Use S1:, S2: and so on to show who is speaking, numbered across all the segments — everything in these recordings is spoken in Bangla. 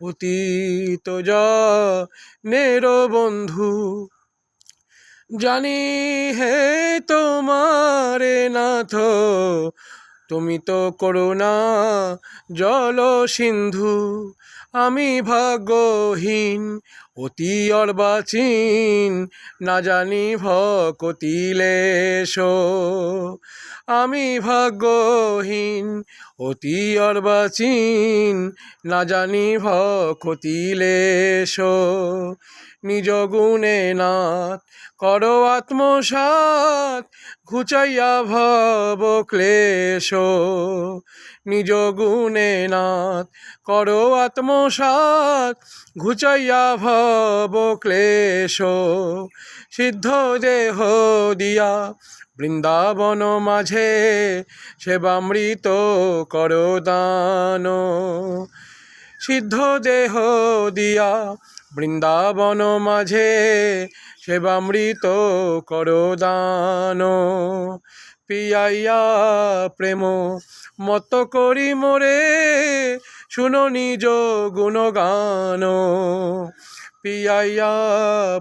S1: পতিত জনের বন্ধু। জানি হে তোমারে নাথ, তুমি তো করুণা জল সিন্ধু। আমি ভাগ্যহীন অতি অর্বাচীন, না জানি ভকতিলেশ। আমি ভাগ্যহীন অতি অর্বাচীন, না জানি ভকতিলেশ। নিজ গুণে নাথ করো আত্মসাৎ, ঘুচাইয়া ভব ক্লেশ। নিজ গুণে নাথ করো আত্মসাৎ, ঘুচাইয়া ভব ক্লেশ। সিদ্ধ দেহ দিয়া বৃন্দাবন মাঝে, সেবামৃত করো দান। সিদ্ধ দেহ দিয়া বৃন্দাবন মাঝে, সেবামৃত করো দান। পিয়াইয়া প্রেম মত করি মোরে, শুনো নিজ গুণগান। পিয়াইয়া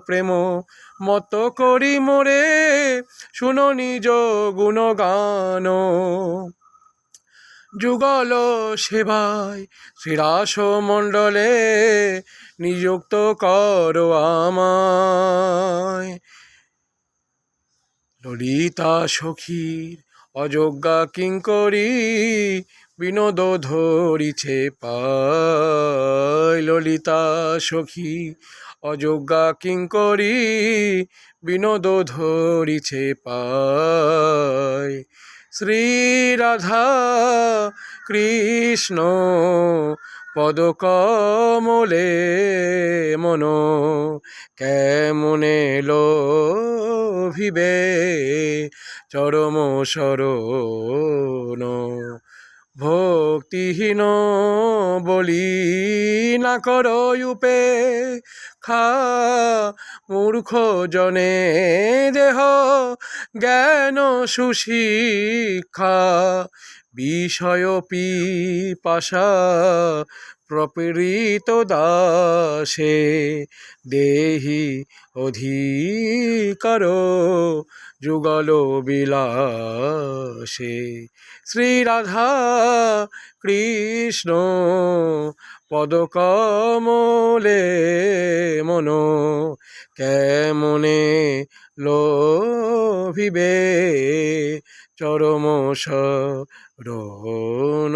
S1: প্রেম মত করি মোরে, শুনো নিজ গুণগান। যুগল সেবায় শ্রীরাস মণ্ডলে, নিযুক্ত করো আমায়। ললিতা সখীর অযোগ্যা কিঙ্করী, বিনোদ ধরিছে পায়। ললিতা সখী অযোগ্যা কিঙ্করী, বিনোদ ধরিছে পায়। শ্রী রাধা কৃষ্ণ পদকমলে, মন কেমনে লোভিবে চরম শরণ। ভক্তিহীন বলি না করো উপেক্ষা, মূর্খ জনে দেহ জ্ঞান সুশিক্ষা। বিষয় পিপাসা প্রপীড়িত দাসে, দেহি অধিকার যুগল বিলাসে। শ্রী রাধা কৃষ্ণ পদকমলে, মন কেমনে লোভিবে চরম শরণ।